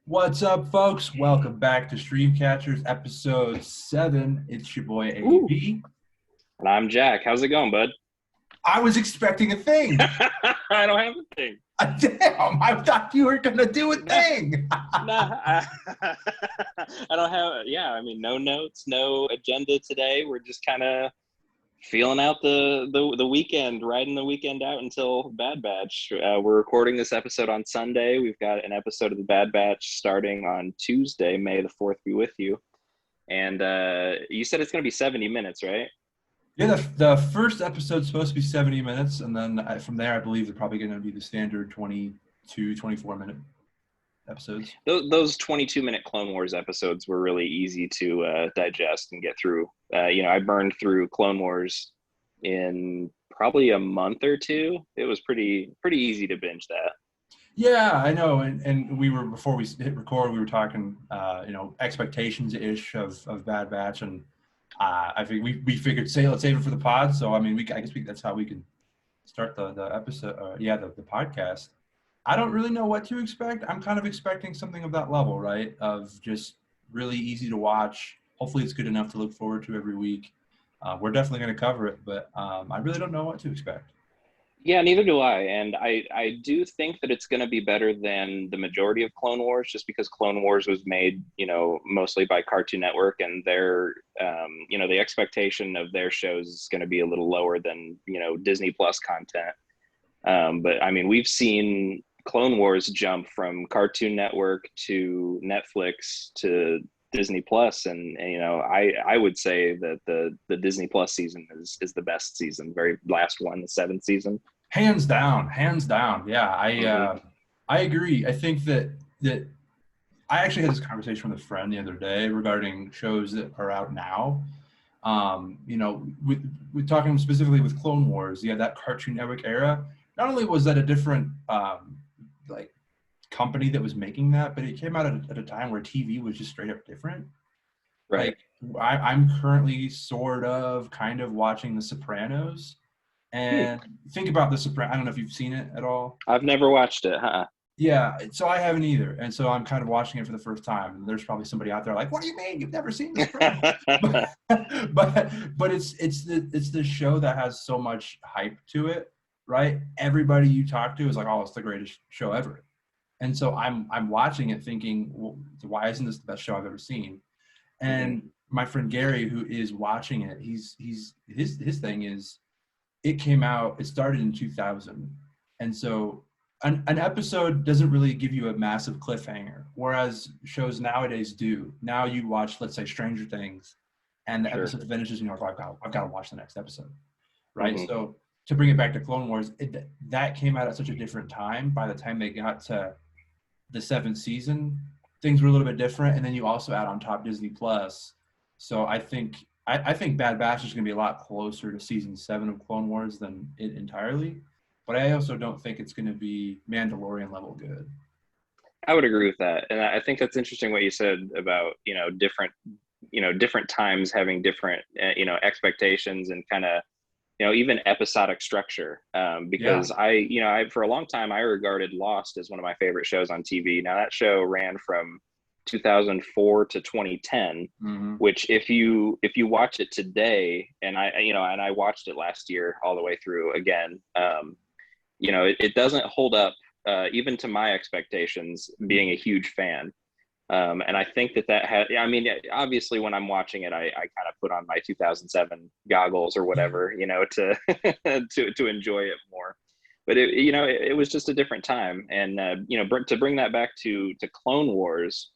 What's up, folks? Welcome back to Streamcatchers episode 7. It's your boy Ooh, AB. and I'm Jack. How's it going, bud? I was expecting a thing. I don't have a thing. Damn, I thought you were going to do a Nah, thing. nah. I don't have. Yeah, I mean, no notes, no agenda today. We're just kind of feeling out the weekend, riding the weekend out until Bad Batch. We're recording this episode on Sunday. We've got an episode of the Bad Batch starting on Tuesday, May the 4th. Be with you. And you said it's going to be 70 minutes, right? Yeah, the first episode's supposed to be 70 minutes, and then from there, I believe they're probably going to be the standard 22, 24-minute episodes. Those 22-minute Clone Wars episodes were really easy to digest and get through. I burned through Clone Wars in probably a month or two. It was pretty easy to binge that. Yeah, I know, and we were, before we hit record, we were talking, expectations-ish of Bad Batch, and I think we figured, let's save it for the pod. So I mean, I guess that's how we can start the episode. The podcast. I don't really know what to expect. I'm kind of expecting something of that level, right? Of just really easy to watch. Hopefully, it's good enough to look forward to every week. We're definitely going to cover it, but I really don't know what to expect. Yeah, neither do I. And I do think that it's going to be better than the majority of Clone Wars, just because Clone Wars was made, mostly by Cartoon Network, and the expectation of their shows is going to be a little lower than, Disney Plus content. But I mean, we've seen Clone Wars jump from Cartoon Network to Netflix to Disney Plus, and I would say that the Disney Plus season is the best season, very last one, the seventh season. Hands down, hands down. Yeah, Mm-hmm. I agree. I think that I actually had this conversation with a friend the other day regarding shows that are out now. With talking specifically with Clone Wars, yeah, that Cartoon Network era. Not only was that a different like company that was making that, but it came out at a time where TV was just straight up different. Right. Like I'm currently sort of kind of watching The Sopranos, Hmm. and think about The Sopranos. I don't know if you've seen it at all. I've never watched it, huh? Yeah, so I haven't either, and so I'm kind of watching it for the first time. And there's probably somebody out there like, "What do you mean you've never seen this?" But but it's the show that has so much hype to it, right? Everybody you talk to is like, "Oh, it's the greatest show ever," and so I'm watching it thinking, well, "Why isn't this the best show I've ever seen?" Hmm. And my friend Gary, who is watching it, his thing is, it came out. It started in 2000, and so an episode doesn't really give you a massive cliffhanger, whereas shows nowadays do. Now you watch, let's say, Stranger Things, and the Sure. episode finishes, and you're like, I've got to watch the next episode, right? Hmm. So to bring it back to Clone Wars, that came out at such a different time. By the time they got to the seventh season, things were a little bit different, and then you also add on top Disney Plus. So I think Bad Batch is going to be a lot closer to season 7 of Clone Wars than it entirely, but I also don't think it's going to be Mandalorian level good. I would agree with that, and I think that's interesting what you said about different times having different expectations and kind of even episodic structure. Yeah. Because I for a long time I regarded Lost as one of my favorite shows on TV. Now that show ran from 2004 to 2010, Mm-hmm. which if you watch it today, and I watched it last year all the way through again, it doesn't hold up even to my expectations, being a huge fan. And I think that had, I mean, obviously when I'm watching it, I kind of put on my 2007 goggles or whatever, to, to enjoy it more. But it was just a different time. And, to bring that back to Clone Wars,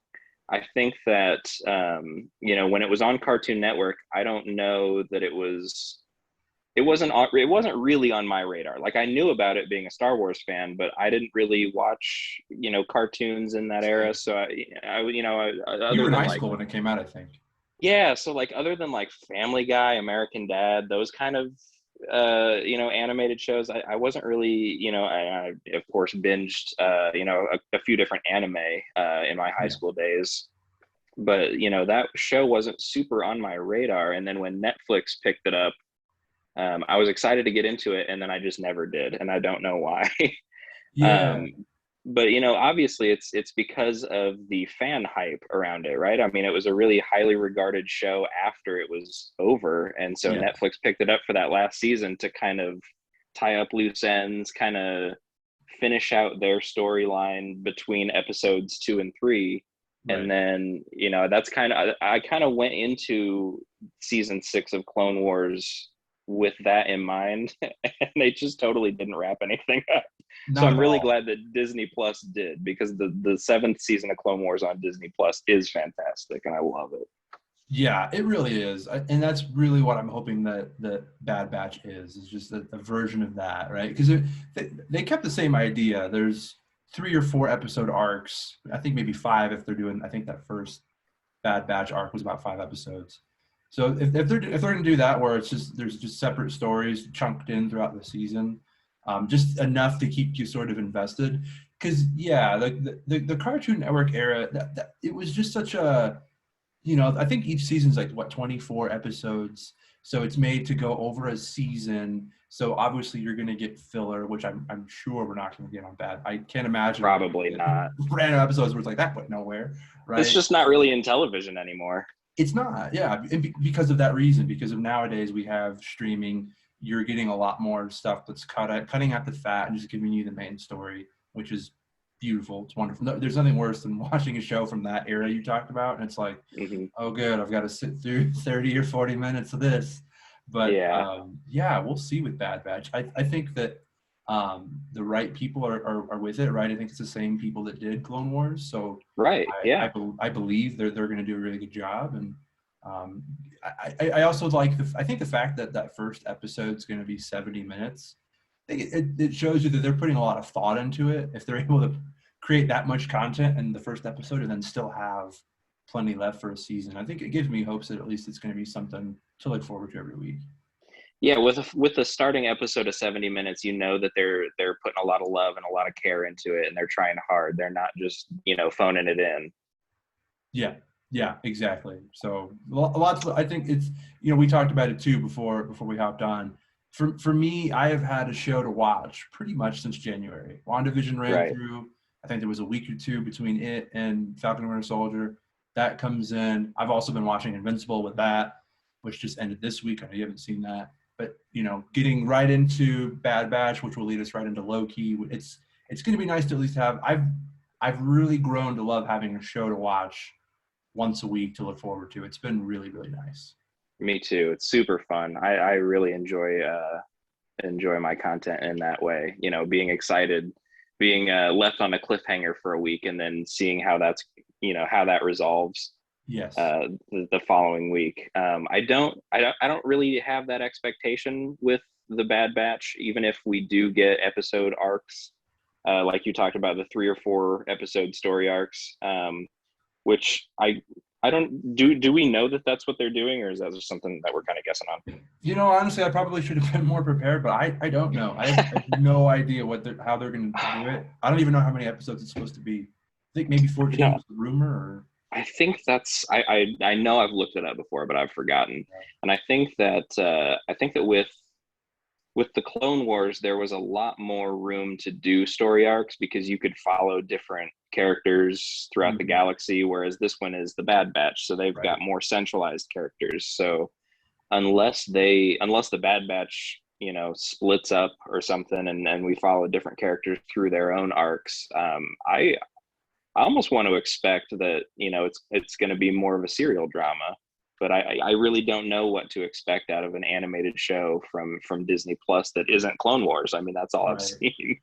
I think that, when it was on Cartoon Network, I don't know that it wasn't really on my radar. Like, I knew about it being a Star Wars fan, but I didn't really watch cartoons in that era. Same. So You other were in than high like, school when it came out, I think. yeah, so like other than like Family Guy, American Dad, those kind of animated shows, I wasn't really, I of course binged a few different anime in my high Yeah. school days, but that show wasn't super on my radar. And then when Netflix picked it up, I was excited to get into it, and then I just never did, and I don't know why. Yeah. um, but obviously it's because of the fan hype around it, right? I mean, it was a really highly regarded show after it was over, and so Yeah, Netflix picked it up for that last season to kind of tie up loose ends, kind of finish out their storyline between episodes 2 and 3. And right. then that's kind of, I kind of went into season 6 of Clone Wars with that in mind, and they just totally didn't wrap anything up. So Not I'm at really all. glad that Disney Plus did, because the 7th season of Clone Wars on Disney Plus is fantastic, and I love it. Yeah, it really is, and that's really what I'm hoping that Bad Batch is just a version of that, right? Because they kept the same idea. There's 3 or 4 episode arcs. I think maybe 5 if they're doing. I think that first Bad Batch arc was about 5 episodes. So if they're going to do that, where there's just separate stories chunked in throughout the season, just enough to keep you sort of invested. Because yeah, the Cartoon Network era, it was just such a, I think each season's like 24 episodes. So it's made to go over a season. So obviously you're going to get filler, which I'm sure we're not going to get on Bad. I can't imagine we're going Probably to get not. random episodes where it's like that went nowhere, It's right? just not really in television anymore. It's not, yeah, and because of that reason, because of nowadays we have streaming, you're getting a lot more stuff that's cutting out the fat and just giving you the main story, which is beautiful. It's wonderful. No, there's nothing worse than watching a show from that era you talked about, and it's like, Hmm. oh, good, I've got to sit through 30 or 40 minutes of this. But Yeah. yeah, we'll see with Bad Batch. I think that the right people are with it, right? I think it's the same people that did Clone Wars, so Right. I, Yeah. I believe they're going to do a really good job. And um, I also like I think the fact that that first episode is going to be 70 minutes. I think it shows you that they're putting a lot of thought into it. If they're able to create that much content in the first episode and then still have plenty left for a season, I think it gives me hopes that at least it's going to be something to look forward to every week. Yeah, with the starting episode of 70 minutes, that they're putting a lot of love and a lot of care into it, and they're trying hard. They're not just phoning it in. Yeah, yeah, exactly. So lots. I think it's, we talked about it too before we hopped on. For me, I have had a show to watch pretty much since January. WandaVision ran Right. through. I think there was a week or two between it and Falcon and Winter Soldier. That comes in. I've also been watching Invincible with that, which just ended this week. I know you haven't seen that, but getting right into Bad Batch, which will lead us right into Loki. It's going to be nice to at least have. I've really grown to love having a show to watch once a week to look forward to. It's been really, really nice. Me too. It's super fun. I really enjoy my content in that way. Being excited, being left on a cliffhanger for a week, and then seeing how that resolves Yes. the following week. I don't really have that expectation with the Bad Batch, even if we do get episode arcs, like you talked about, the 3 or 4 episode story arcs, which I don't do. We know that that's what they're doing, or is that just something that we're kind of guessing Honestly, I probably should have been more prepared, but I don't know. I have no idea how they're going to do it. I don't even know how many episodes it's supposed to be. I think maybe 14 on? was the rumor. Or I think that's I know I've looked it up before, but I've forgotten. And I think that with the Clone Wars, there was a lot more room to do story arcs, because you could follow different characters throughout the Mhm. galaxy, whereas this one is the Bad Batch, so they've Right. got more centralized characters. So unless the Bad Batch splits up or something, and we follow different characters through their own arcs, I almost want to expect that it's going to be more of a serial drama, but I really don't know what to expect out of an animated show from Disney Plus that isn't Clone Wars. I mean, that's all I've Right. seen.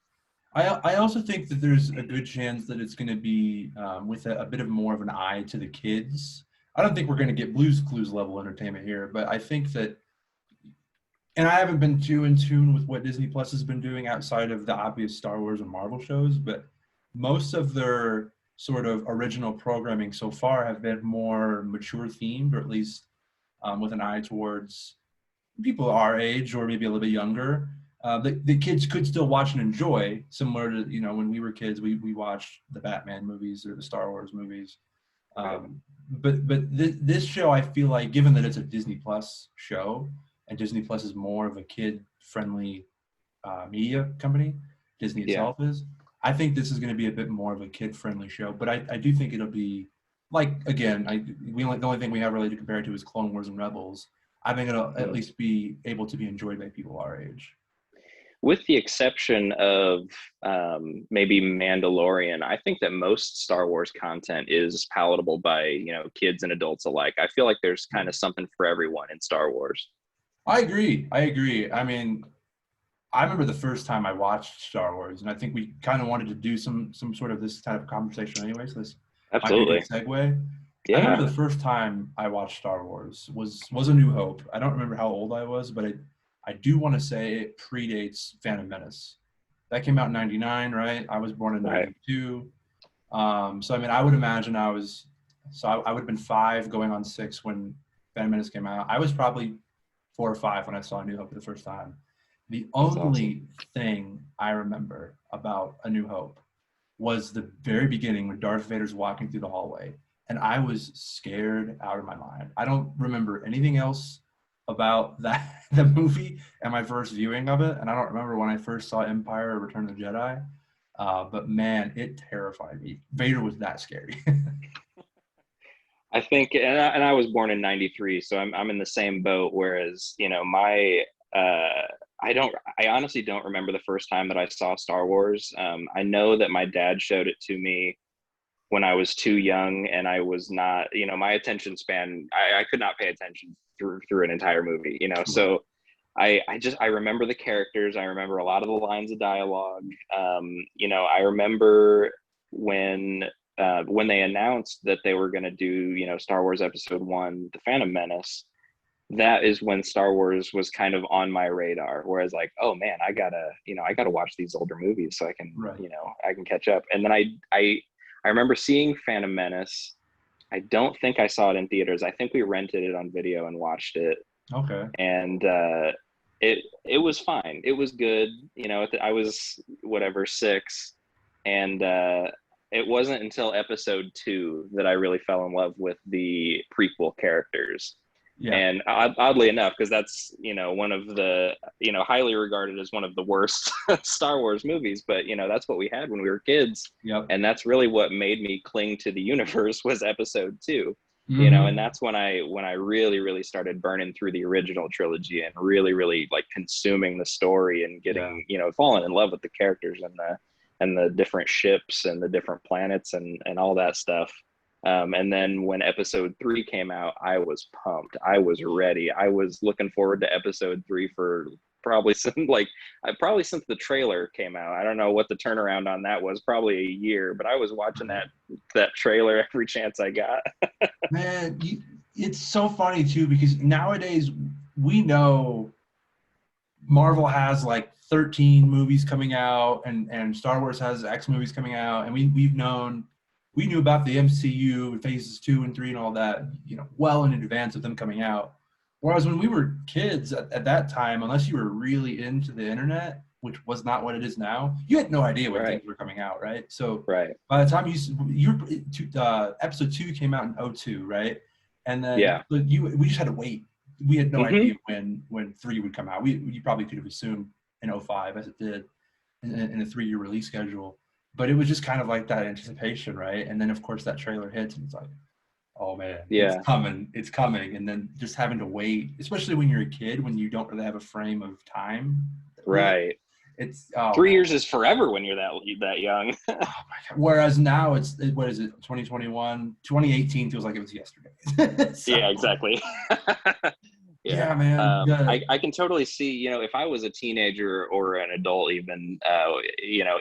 I also think that there's a good chance that it's going to be with a bit of more of an eye to the kids. I don't think we're going to get Blue's Clues level entertainment here, but I think that, and I haven't been too in tune with what Disney Plus has been doing outside of the obvious Star Wars and Marvel shows, but most of their sort of original programming so far have been more mature themed, or at least with an eye towards people our age or maybe a little bit younger. The kids could still watch and enjoy, similar to, when we were kids, we watched the Batman movies or the Star Wars movies. Right. But this show, I feel like, given that it's a Disney Plus show, and Disney Plus is more of a kid friendly media company, Disney Yeah. itself is. I think this is going to be a bit more of a kid-friendly show, but I do think it'll be like, again, the only thing we have really to compare it to is Clone Wars and Rebels. I think it'll at least be able to be enjoyed by people our age. With the exception of maybe Mandalorian, I think that most Star Wars content is palatable by, kids and adults alike. I feel like there's kind of something for everyone in Star Wars. I agree. I mean, I remember the first time I watched Star Wars, and I think we kind of wanted to do some sort of this type of conversation anyway, so this might be a Absolutely. good segue. I Yeah. remember the first time I watched Star Wars was A New Hope. I don't remember how old I was, but I do want to say it predates Phantom Menace. That came out in 99, right? I was born in 92. So, I mean, I would imagine I would have been 5 going on 6 when Phantom Menace came out. I was probably 4 or 5 when I saw A New Hope for the first time. The only thing I remember about A New Hope was the very beginning when Darth Vader's walking through the hallway, and I was scared out of my mind. I don't remember anything else about the movie and my first viewing of it, and I don't remember when I first saw Empire or Return of the Jedi, but man, it terrified me. Vader was that scary. I think, and I was born in '93, so I'm in the same boat. Whereas, I honestly don't remember the first time that I saw Star Wars. I know that my dad showed it to me when I was too young, and I was not, my attention span, I could not pay attention through an entire movie, so I remember the characters. I remember a lot of the lines of dialogue. I remember when they announced that they were going to do, Star Wars Episode 1, The Phantom Menace. That is when Star Wars was kind of on my radar, whereas like, oh man, I gotta watch these older movies so I can, Right. I can catch up. And then I remember seeing Phantom Menace. I don't think I saw it in theaters. I think we rented it on video and watched it. Okay. And it was fine. It was good. I was 6, and it wasn't until Episode 2 that I really fell in love with the prequel characters. Yeah. And oddly enough, because that's, one of the, highly regarded as one of the worst Star Wars movies, but, that's what we had when we were kids. Yep. And that's really what made me cling to the universe was Episode 2, and that's when I really, really started burning through the original trilogy and really, really like consuming the story and getting, falling in love with the characters and the different ships and the different planets and all that stuff. And then when Episode 3 came out, I was pumped. I was ready. I was looking forward to Episode 3 for probably since the trailer came out. I don't know what the turnaround on that was, probably a year, but I was watching that trailer every chance I got. Man, it's so funny too, because nowadays we know Marvel has like 13 movies coming out and Star Wars has X movies coming out, and we knew about the MCU phases 2 and 3 and all that, well in advance of them coming out. Whereas when we were kids at that time, unless you were really into the internet, which was not what it is now, you had no idea when things were coming out, right? So by the time Episode 2 came out in 2002, right? And then we just had to wait. We had no idea when 3 would come out. You probably could have assumed in 2005 as it did in a 3-year release schedule. But it was just kind of like that anticipation, right? And then, of course, that trailer hits, and it's like, oh, man, it's coming. And then just having to wait, especially when you're a kid, when you don't really have a frame of time. Right. It's 3 years is forever when you're that young. Oh, my God. Whereas now what is it, 2021? 2018 feels like it was yesterday. Yeah, exactly. Yeah, man. I can totally see, if I was a teenager or an adult, even,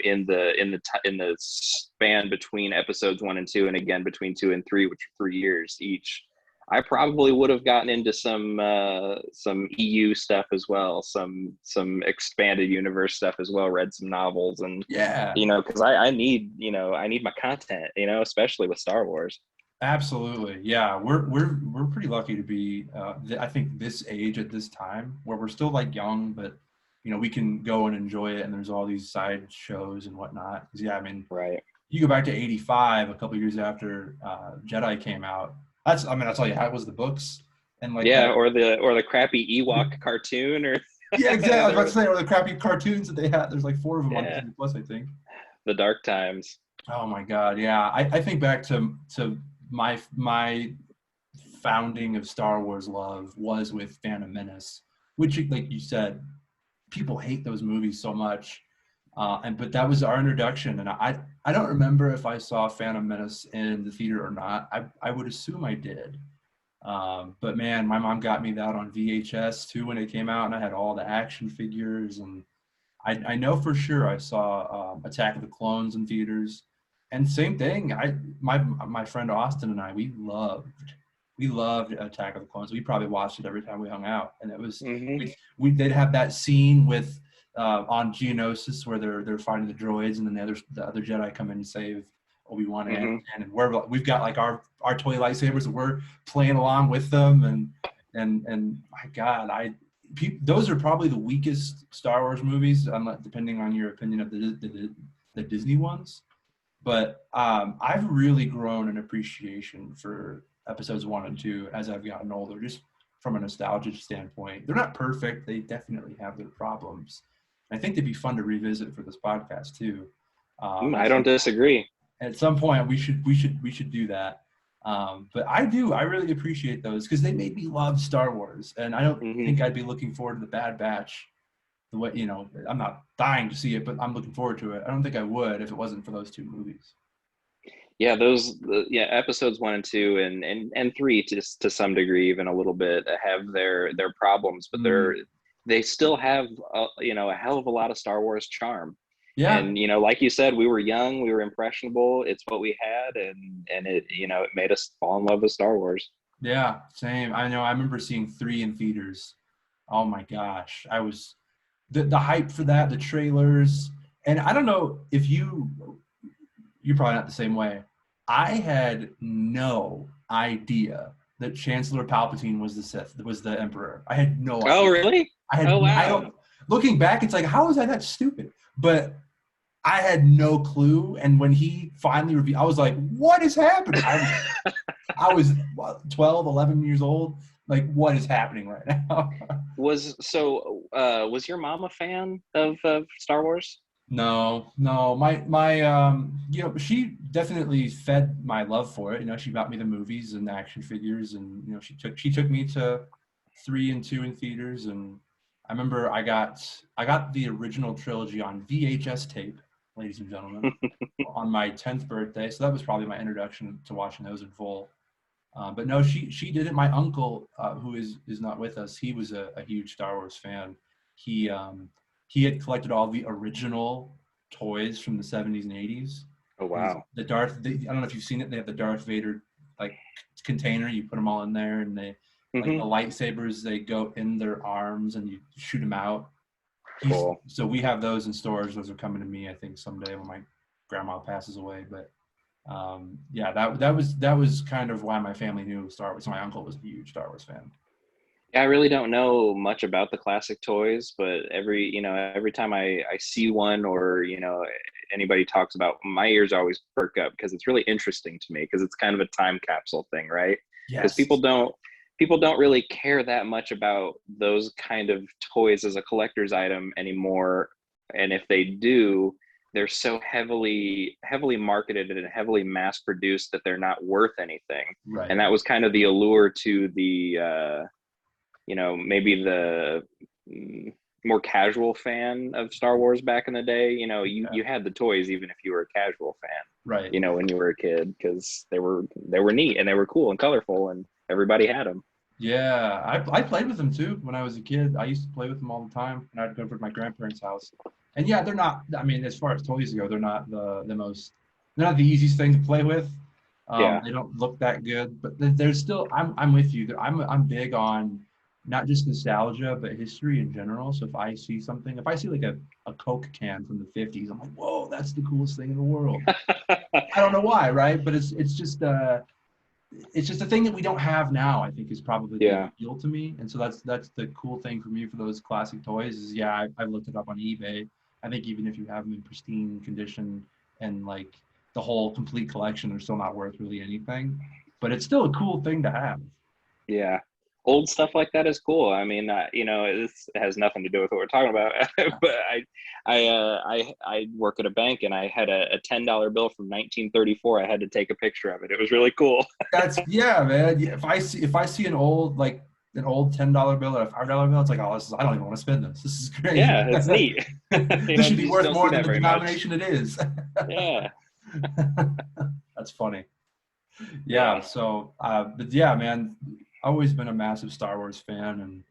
in the span between Episodes 1 and 2, and again between 2 and 3, which are 3 years each, I probably would have gotten into some EU stuff as well, some expanded universe stuff as well, read some novels, and because I need my content, especially with Star Wars. Absolutely. Yeah. We're pretty lucky to be, I think, this age at this time where we're still like young, but, we can go and enjoy it. And there's all these side shows and whatnot. You go back to 85, a couple years after Jedi came out. That's all you had was the books and like, or the crappy Ewok cartoon or. Yeah, exactly. I was about to say, or the crappy cartoons that they had. There's like 4 of them on Disney Plus, I think. The dark times. Oh my God, yeah. I think back to my founding of Star Wars love was with Phantom Menace, which, like you said, people hate those movies so much. But that was our introduction, and I don't remember if I saw Phantom Menace in the theater or not. I would assume I did. But man, my mom got me that on VHS too when it came out, and I had all the action figures. And I know for sure I saw Attack of the Clones in theaters. And same thing, my friend Austin and I, we loved Attack of the Clones. We probably watched it every time we hung out, and it was Mm-hmm. they'd have that scene with on Geonosis where they're fighting the droids, and then the other Jedi come in and save Obi-Wan and Mm-hmm. Anakin, and we've got like our toy lightsabers, and we're playing along with them, and my God, those are probably the weakest Star Wars movies, depending on your opinion of the Disney ones. But I've really grown an appreciation for episodes 1 and 2 as I've gotten older, just from a nostalgia standpoint. They're not perfect. They definitely have their problems. I think they'd be fun to revisit for this podcast too. I don't disagree. At some point, we should do that. But I really appreciate those because they made me love Star Wars, and I don't Mm-hmm. think I'd be looking forward to the Bad Batch the way, I'm not dying to see it, but I'm looking forward to it. I don't think I would if it wasn't for those two movies. Yeah, episodes 1 and 2 and 3 to some degree, even a little bit, have their problems, but they still have a hell of a lot of Star Wars charm. Yeah, And like you said, we were young, we were impressionable. It's what we had, and it made us fall in love with Star Wars. yeah, same. I know. I remember seeing 3 in theaters. Oh my gosh, I was the hype for that, the trailers, and I don't know if you're probably not the same way. I had no idea that Chancellor Palpatine was the Emperor. I had no Oh, idea. really? Oh, I wow. don't. Looking back, it's like, how was I that stupid? But I had no clue. And when he finally revealed, I was like, what is happening? I was 12, 11 years old. Like, what is happening right now? Was your mom a fan of Star Wars? No, my she definitely fed my love for it. She got me the movies and the action figures, and she took me to 3 and 2 in theaters. And I remember I got the original trilogy on VHS tape, ladies and gentlemen, on my 10th birthday. So that was probably my introduction to watching those in full. But no, she did it. My uncle, who is not with us, he was a huge Star Wars fan. He he had collected all the original toys from the 70s and 80s. Oh, wow. I don't know if you've seen it. They have the Darth Vader like container. You put them all in there, and they like the Mm-hmm. lightsabers. They go in their arms, and you shoot them out. Cool. So we have those in storage. Those are coming to me, I think, someday when my grandma passes away. But yeah, that was kind of why my family knew Star Wars. My uncle was a huge Star Wars fan. Yeah, I really don't know much about the classic toys, but every time I see one, or anybody talks about, my ears always perk up because it's really interesting to me, because it's kind of a time capsule thing, right? Because Yes. people don't really care that much about those kind of toys as a collector's item anymore. And if they do, they're so heavily marketed and heavily mass produced that they're not worth anything. Right. And that was kind of the allure to the maybe the more casual fan of Star Wars back in the day. You had the toys even if you were a casual fan, Right. when you were a kid, because they were neat and they were cool and colorful and everybody had them. Yeah, I played with them too when I was a kid. I used to play with them all the time, and I'd go over to my grandparents' house. And yeah, they're not. I mean, as far as toys go, they're not the most. They're not the easiest thing to play with. Yeah. They don't look that good, but there's still. I'm with you. I'm big on not just nostalgia, but history in general. So if I see something, if I see like a Coke can from the 50s, I'm like, whoa, that's the coolest thing in the world. I don't know why, right? But it's just a thing that we don't have now. I think is probably the Yeah. appeal to me, and so that's the cool thing for me for those classic toys is I've looked it up on eBay. I think even if you have them in pristine condition and like the whole complete collection, they're still not worth really anything, but it's still a cool thing to have. Yeah. old stuff like that is cool. I mean, this has nothing to do with what we're talking about, but I work at a bank, and I had a $10 bill from 1934. I had to take a picture of it. It was really cool. That's yeah, man. Yeah, if I see an old $10 bill or a $5 bill, it's like, oh, I don't even want to spend this. This is great. Yeah, it's neat. This should be You just worth don't see more than that the very much. denomination it is. Yeah, That's funny. Yeah. yeah. So, but yeah, man, always been a massive Star Wars fan, and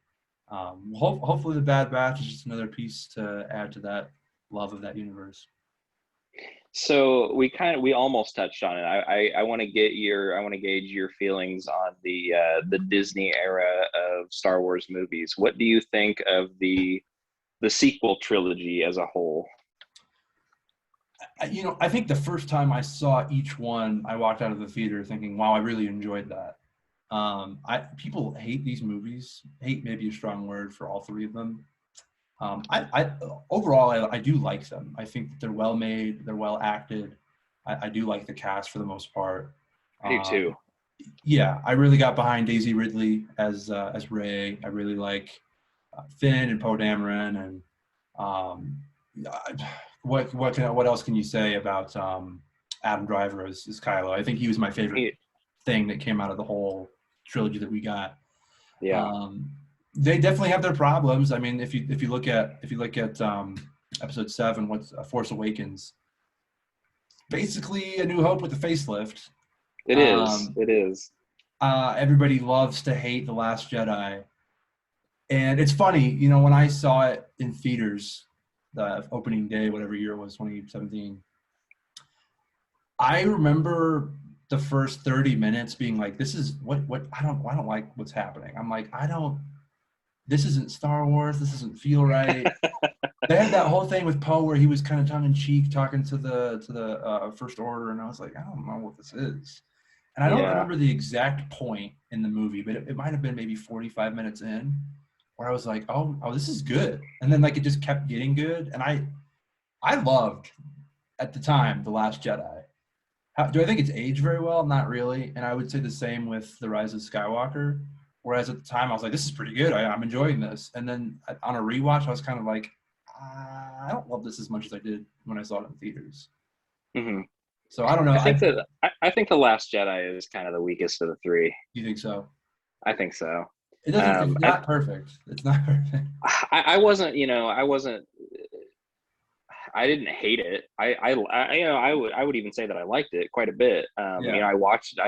hopefully the Bad Batch is just another piece to add to that love of that universe. So we almost touched on it. I want to gauge your feelings on the Disney era of Star Wars movies. What do you think of the sequel trilogy as a whole? I think the first time I saw each one, I walked out of the theater thinking, wow, I really enjoyed that. People hate these movies. Hate may be a strong word for all three of them. Overall, I do like them. I think that they're well made, they're well acted. I do like the cast for the most part. I do too. Yeah, I really got behind Daisy Ridley as Rey. I really like Finn and Poe Dameron, and what else can you say about Adam Driver as Kylo? I think he was my favorite thing that came out of the whole trilogy that we got. Yeah. They definitely have their problems. I mean, if you look at episode 7, what's Force Awakens, basically A New Hope with a facelift. It is. It is. Everybody loves to hate The Last Jedi, and it's funny, when I saw it in theaters, the opening day, whatever year it was, 2017. I remember the first 30 minutes being like, this is what I don't like what's happening. I'm like, this isn't Star Wars. This doesn't feel right. They had that whole thing with Poe where he was kind of tongue in cheek talking to the First Order, and I was like, I don't know what this is. And I don't remember the exact point in the movie, but it might have been maybe 45 minutes in, where I was like, oh, this is good. And then it just kept getting good, and I loved at the time The Last Jedi. Do I think it's aged very well? Not really. And I would say the same with The Rise of Skywalker. Whereas at the time, I was like, this is pretty good. I'm enjoying this. And then on a rewatch, I was kind of like, I don't love this as much as I did when I saw it in theaters. Mm-hmm. So I don't know. I think The Last Jedi is kind of the weakest of the three. You think so? I think so. It's not perfect. It's not perfect. I didn't hate it. I would even say that I liked it quite a bit. I've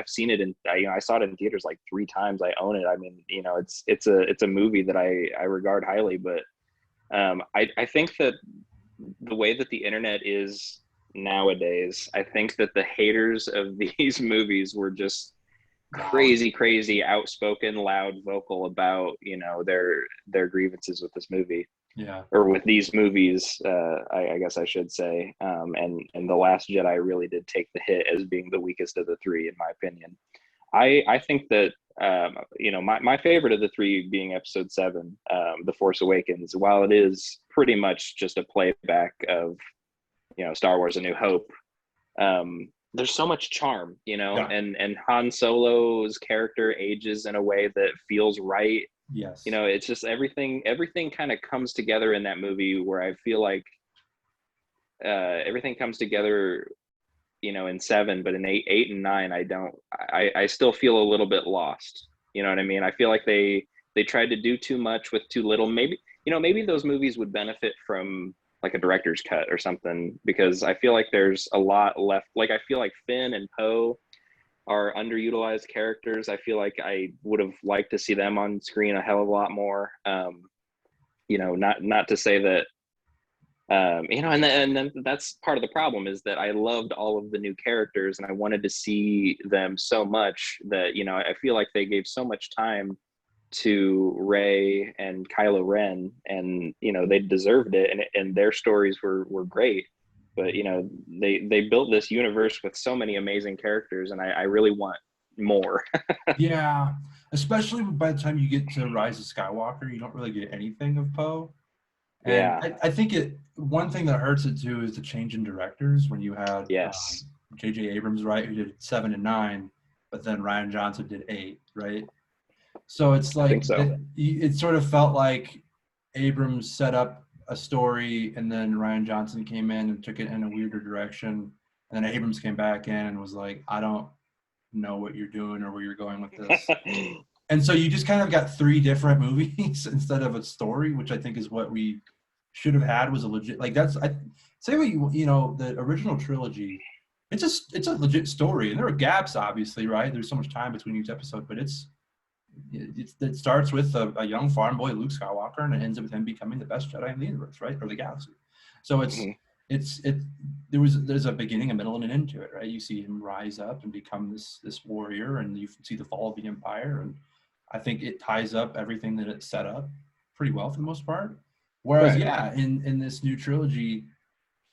seen it I saw it in theaters like 3 times. I own it. I mean, it's a movie that I regard highly, but I think that the way that the internet is nowadays, I think that the haters of these movies were just crazy outspoken, loud, vocal about their grievances with this movie. Yeah. Or with these movies, I guess I should say. And The Last Jedi really did take the hit as being the weakest of the 3, in my opinion. I think that my favorite of the 3 being Episode 7, The Force Awakens, while it is pretty much just a playback of Star Wars: A New Hope, there's so much charm, and Han Solo's character ages in a way that feels right. Yes. It's just everything kind of comes together in that movie, where I feel like everything comes together, in 7, but in 8 and 9, I still feel a little bit lost. You know what I mean? I feel like they tried to do too much with too little. Maybe those movies would benefit from like a director's cut or something, because I feel like there's a lot left. Like, I feel like Finn and Poe are underutilized characters. I feel like I would have liked to see them on screen a hell of a lot more. Not to say that, and then that's part of the problem, is that I loved all of the new characters and I wanted to see them so much that, I feel like they gave so much time to Rey and Kylo Ren, and, they deserved it, and their stories were great. But they built this universe with so many amazing characters, and I really want more. Yeah, especially by the time you get to Rise of Skywalker, you don't really get anything of Poe. And Yeah. I think one thing that hurts it too is the change in directors. When you had J.J. Abrams, right, who did 7 and 9, but then Rian Johnson did 8, right? So it's I think like so. it sort of felt like Abrams set up a story, and then Ryan Johnson came in and took it in a weirder direction. And then Abrams came back in and was like, I don't know what you're doing or where you're going with this. And so you just kind of got three different movies instead of a story, which I think is what we should have had, was a legit, like, that's, I say what you know, the original trilogy, it's a legit story, and there are gaps, obviously, right? There's so much time between each episode, but it starts with a young farm boy, Luke Skywalker, and it ends up with him becoming the best Jedi in the universe, right? Or the galaxy. So Mhm. there's a beginning, a middle, and an end to it, right? You see him rise up and become this warrior, and you see the fall of the Empire, and I think it ties up everything that it set up pretty well for the most part. Whereas, Right. yeah, in this new trilogy,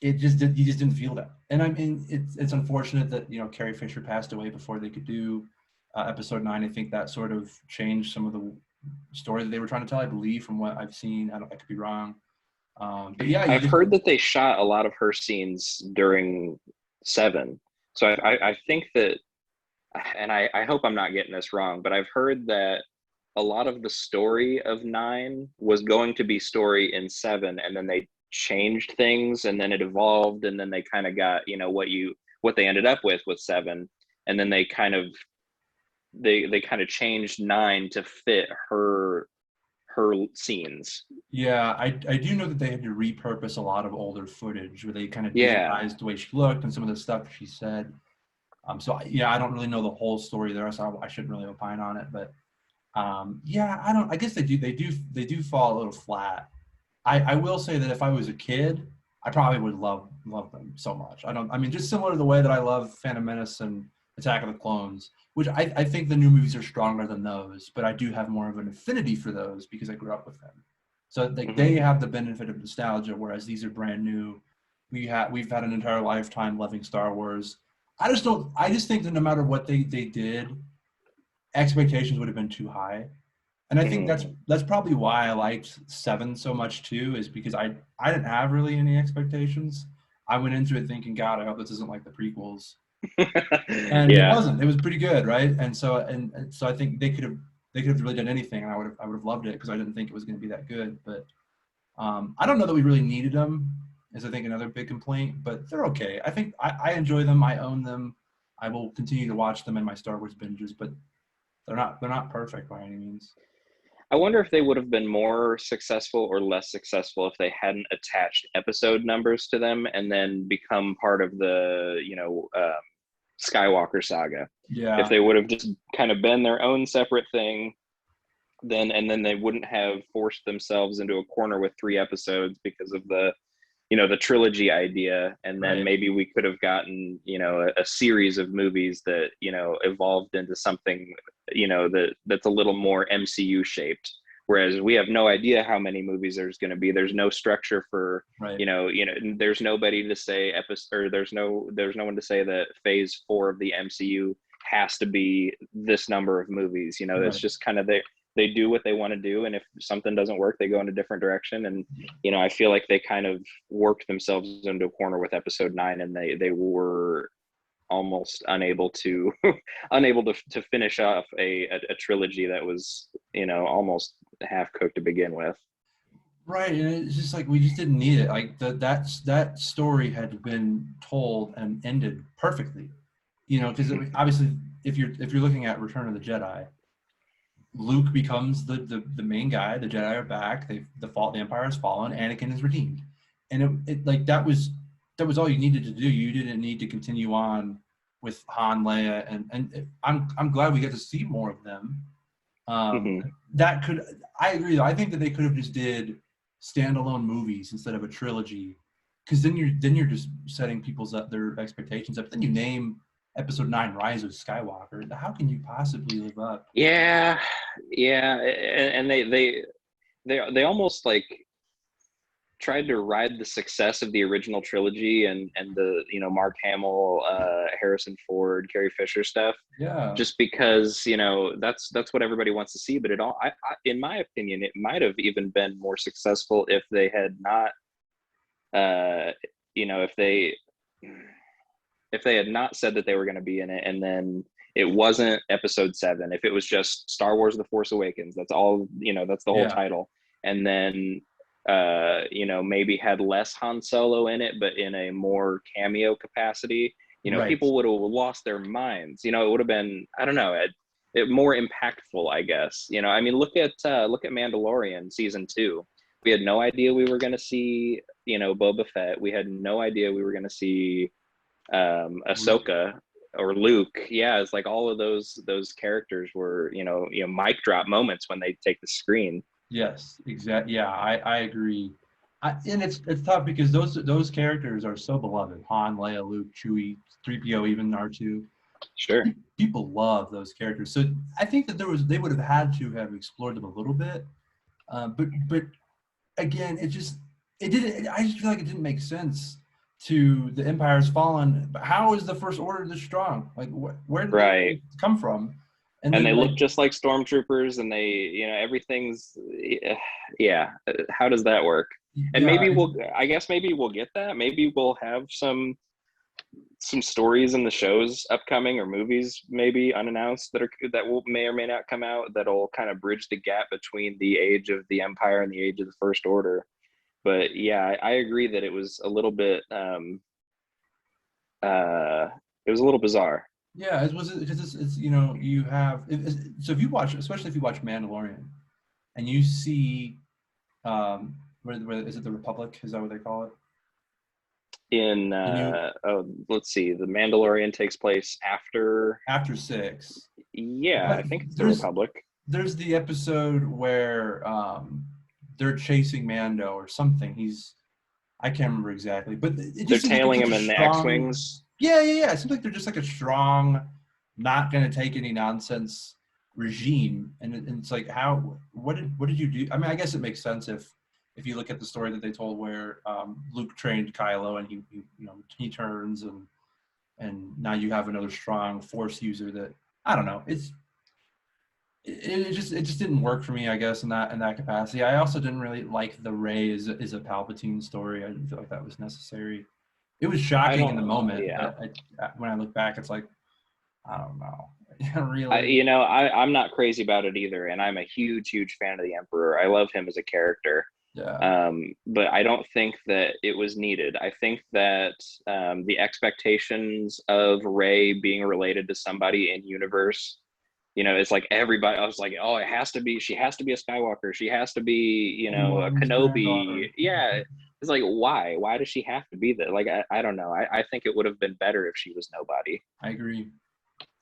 you just didn't feel that. And I mean, it's unfortunate that, you know, Carrie Fisher passed away before they could do episode 9. I think that sort of changed some of the story that they were trying to tell, I believe, from what I've seen. I could be wrong. But yeah, you I've just heard that they shot a lot of her scenes during 7. So I think that, and I hope I'm not getting this wrong, but I've heard that a lot of the story of 9 was going to be story in 7, and then they changed things, and then it evolved, and then they kind of got, what they ended up with 7, and then they kind of changed 9 to fit her scenes. yeah, I do know that they had to repurpose a lot of older footage where they kind of Yeah. Disneyized the way she looked and some of the stuff she said. So yeah, I don't really know the whole story there, so I shouldn't really opine on it. But yeah, I don't. I guess they do fall a little flat. I will say that if I was a kid, I probably would love them so much. I mean, just similar to the way that I love Phantom Menace and Attack of the Clones, which I think the new movies are stronger than those, but I do have more of an affinity for those because I grew up with them. So Hmm. they have the benefit of nostalgia, whereas these are brand new. We've had an entire lifetime loving Star Wars. I just think that no matter what they did, expectations would have been too high. And I think Hmm. that's probably why I liked 7 so much too, is because I didn't have really any expectations. I went into it thinking, God, I hope this isn't like the prequels, and it Yeah. wasn't. It was pretty good, right? And so I think they could have really done anything, and I would have loved it because I didn't think it was going to be that good. But I don't know that we really needed them, is I think another big complaint. But they're okay. I think I enjoy them. I own them. I will continue to watch them in my Star Wars binges, but they're not perfect by any means. I wonder if they would have been more successful or less successful if they hadn't attached episode numbers to them and then become part of the, Skywalker saga. If Yeah. they would have just kind of been their own separate thing, then they wouldn't have forced themselves into a corner with 3 episodes because of the trilogy idea, and then Right. maybe we could have gotten a series of movies that evolved into something that's a little more MCU shaped, whereas we have no idea how many movies there's going to be. There's no structure for Right. there's nobody to say episode, or there's no one to say that phase 4 of the MCU has to be this number of movies. It's Right. just kind of they do what they want to do, and if something doesn't work, they go in a different direction. And I feel like they kind of worked themselves into a corner with episode 9, and they were almost unable to to finish off a trilogy that was almost half cooked to begin with. Right. And it's just like we just didn't need it. Like that story had been told and ended perfectly. Because obviously, if you're looking at Return of the Jedi, Luke becomes the main guy. The Jedi are back. The Empire has fallen. Anakin is redeemed, and it like that was all you needed to do. You didn't need to continue on with Han, Leia, I'm glad we get to see more of them. Um, Hmm. that could I agree. Though. I think that they could have just did standalone movies instead of a trilogy, because then you're just setting their expectations up. Then you name Episode 9 Rise of Skywalker. How can you possibly live up? Yeah, yeah, and they almost like tried to ride the success of the original trilogy and the Mark Hamill, Harrison Ford, Carrie Fisher stuff, Yeah. just because that's what everybody wants to see. But in my opinion, it might have even been more successful if they had not, uh, you know, if they had not said that they were going to be in it, and then it wasn't episode 7, if it was just Star Wars: The Force Awakens, that's all, that's the whole Yeah. title. And then maybe had less Han Solo in it, but in a more cameo capacity, Right. people would have lost their minds. It would have been, I don't know, it more impactful, I guess. I mean, look at Mandalorian season 2. We had no idea we were going to see, Boba Fett. We had no idea we were going to see Ahsoka or Luke. Yeah, it's like all of those characters were, mic drop moments when they take the screen. Yes, exactly. Yeah, I agree. And it's tough because those characters are so beloved. Han, Leia, Luke, Chewie, 3PO, even R2. Sure. People love those characters. So I think that they would have had to have explored them a little bit. But again, it didn't. I just feel like it didn't make sense to the Empire's fallen. But how is the First Order this strong? Like, where did Right. they come from? And And then they like, look just like stormtroopers, and they, everything's, yeah. How does that work? And yeah, I guess maybe we'll get that. Maybe we'll have some stories in the shows upcoming, or movies maybe unannounced that will may or may not come out, that'll kind of bridge the gap between the age of the Empire and the age of the First Order. But yeah, I agree that it was a little bit it was a little bizarre. yeah. It was because it's you have so if you watch, especially if you watch Mandalorian, and you see where is it, the Republic? Is that what they call it? In The new let's see, the Mandalorian takes place after. after 6. Yeah, But I think it's the there's Republic. there's the episode where they're chasing Mando or something. I can't remember exactly, but it They're just seems like tailing such him a in the strong. X-wings. Yeah, yeah, yeah. It seems like they're just like a strong, not going to take any nonsense regime, and it's like, what did you do? I mean, I guess it makes sense if you look at the story that they told where Luke trained Kylo and he turns and now you have another strong Force user that I don't know. It just didn't work for me, I guess, in that capacity. I also didn't really like the Rey is a Palpatine story. I didn't feel like that was necessary. It was I shocking in the don't. moment, Yeah. but when I look back, it's like I don't know, I, really. you know, I, I'm not crazy about it either, and I'm a huge fan of the Emperor. I love him as a character, Yeah, but I don't think that it was needed. I think that the expectations of Rey being related to somebody in universe, it's like everybody. I was like, oh, it has to be. She has to be a Skywalker. She has to be, a Obi-Wan's Kenobi. granddaughter. Yeah, it's like, why? Why does she have to be that? Like, I don't know. I think it would have been better if she was nobody. I agree.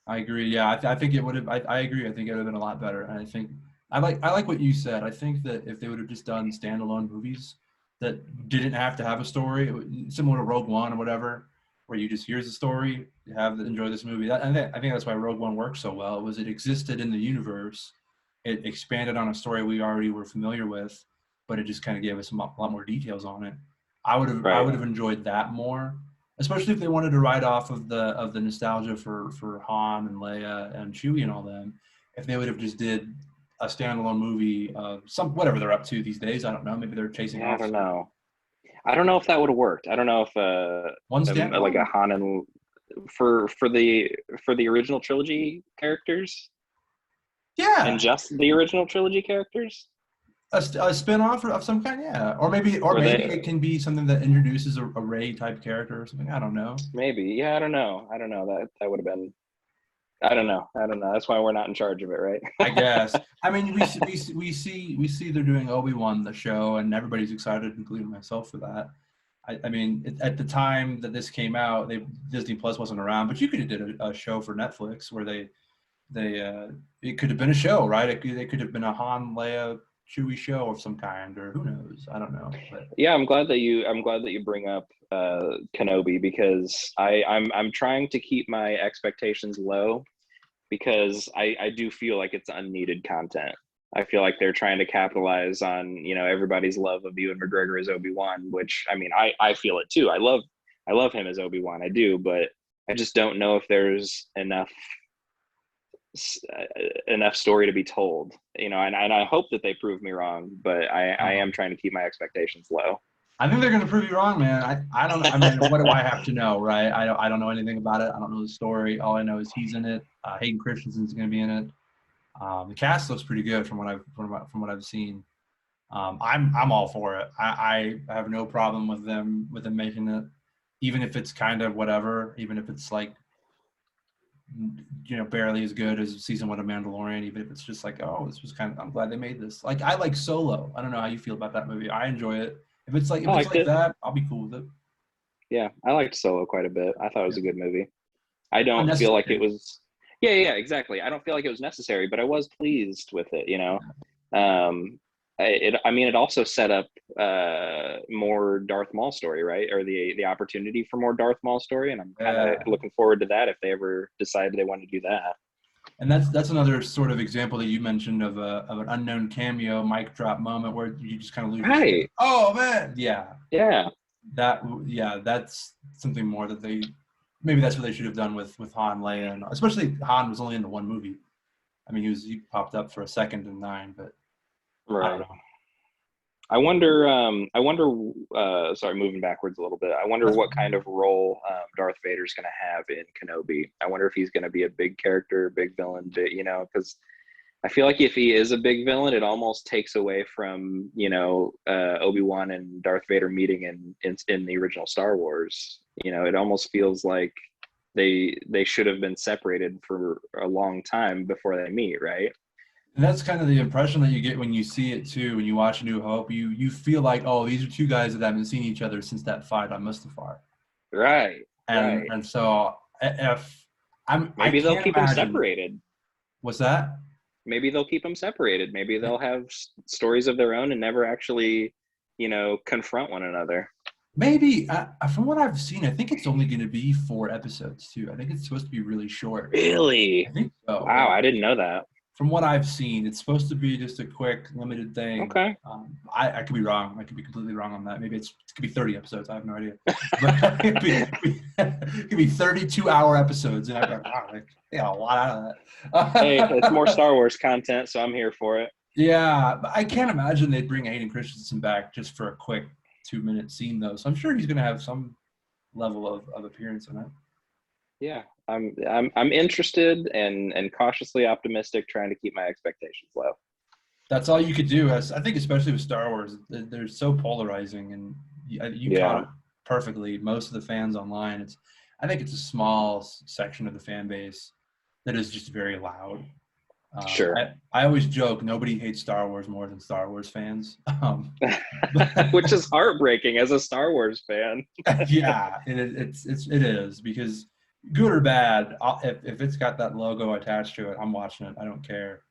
I agree. Yeah, I think it would have. I agree. I think it would have been a lot better. And I think I like what you said. I think that if they would have just done standalone movies that didn't have to have a story, similar to Rogue One or whatever, where you just here's the story, you enjoy this movie. I think that's why Rogue One worked so well. It existed in the universe. It expanded on a story we already were familiar with, but it just kind of gave us a lot more details on it. I Right. would have enjoyed that more, especially if they wanted to ride off of the nostalgia for Han and Leia and Chewie and all them. If they would have just did a standalone movie of some whatever they're up to these days, I don't know. Maybe they're chasing Yeah, I off don't some know. I don't know if that would have worked. I don't know if one like a standalone. Han and for the original trilogy characters, and Yeah, just the original trilogy characters, a spin-off of some kind. Yeah, or or maybe they it can be something that introduces a Ray type character or something. I don't know. maybe. Yeah, I don't know. I don't know. That would have been. I don't know. I don't know. That's why we're not in charge of it, right? I guess. I mean, we see they're doing Obi-Wan the show, and everybody's excited, including myself, for that. I mean, at the time that this came out, Disney Plus wasn't around, but you could have did a show for Netflix where it could have been a show, right? It could have been a Han Leia Chewie show of some kind, or who knows? I don't know, but Yeah, I'm glad that you bring up Kenobi, because I'm trying to keep my expectations low, because I do feel like it's unneeded content. I feel like they're trying to capitalize on, everybody's love of Ewan McGregor as Obi-Wan, which, I mean, I feel it too. I love him as Obi-Wan. I do, but I just don't know if there's enough story to be told, and I hope that they prove me wrong, but I am um, trying to keep my expectations low. I think they're going to prove you wrong, man. I don't know. I mean, what do I have to know, right? I don't know anything about it. I don't know the story. All I know is he's in it. Hayden Christensen's going to be in it. The cast looks pretty good from what I've seen. I'm all for it. I have no problem with them making it, even if it's kind of whatever, even if it's like barely as good as season one of Mandalorian, even if it's just like, oh, this was kind of, I'm glad they made this. Like, I like Solo. I don't know how you feel about that movie. I enjoy it. If it's I liked like it. that, I'll be cool with it. Yeah, I liked Solo quite a bit. I thought it was Yeah. a good movie. I don't feel like it Unnecessary. was. Yeah, yeah, exactly. I don't feel like it was necessary, but I was pleased with it. Um, I mean, it also set up more Darth Maul story, right? Or the opportunity for more Darth Maul story, and I'm kind of Yeah. looking forward to that if they ever decided they want to do that. And that's another sort of example that you mentioned of an unknown cameo mic drop moment where you just kind of lose your shit. Right. Oh man, yeah, Yeah. that's something more that maybe that's what they should have done with Han, Leia, and especially Han was only in the one movie. I mean, he popped up for a second in 9, but I don't Right. know. I wonder. I wonder. Sorry, moving backwards a little bit. I wonder That's what fine. kind of role Darth Vader's going to have in Kenobi. I wonder if he's going to be a big character, big villain. Because I feel like if he is a big villain, it almost takes away from Obi-Wan and Darth Vader meeting in the original Star Wars. It almost feels like they should have been separated for a long time before they meet, right? And that's kind of the impression that you get when you see it too. When you watch New Hope, you feel like, oh, these are two guys that haven't seen each other since that fight on Mustafar. Right, and right. and so if I Maybe they'll can't keep them imagine. separated. What's that? Maybe they'll keep them separated. Maybe they'll have stories of their own and never actually, confront one another. Maybe from what I've seen, I think it's only going to be 4 episodes too. I think it's supposed to be really short. I Really? think so. Wow, Yeah. I didn't know that. From what I've seen, it's supposed to be just a quick, limited thing. Okay. I could be wrong. I could be completely wrong on that. Maybe it could be 30 episodes. I have no idea. But it could be 32-hour episodes, and I'd be like, wow, a lot out of Hey, it's more that. Star Wars content, so I'm here for it. Yeah, but I can't imagine they'd bring Hayden Christensen back just for a quick 2-minute scene, though. So I'm sure he's going to have some level of appearance in it. Yeah, I'm interested and cautiously optimistic, trying to keep my expectations low. That's all you could do. I think, especially with Star Wars, they're so polarizing, and you caught Yeah, it perfectly. Most of the fans online, I think it's a small section of the fan base that is just very loud. sure. I always joke nobody hates Star Wars more than Star Wars fans. Which is heartbreaking as a Star Wars fan. Yeah, it is because good or bad, if it's got that logo attached to it, I'm watching it. I don't care.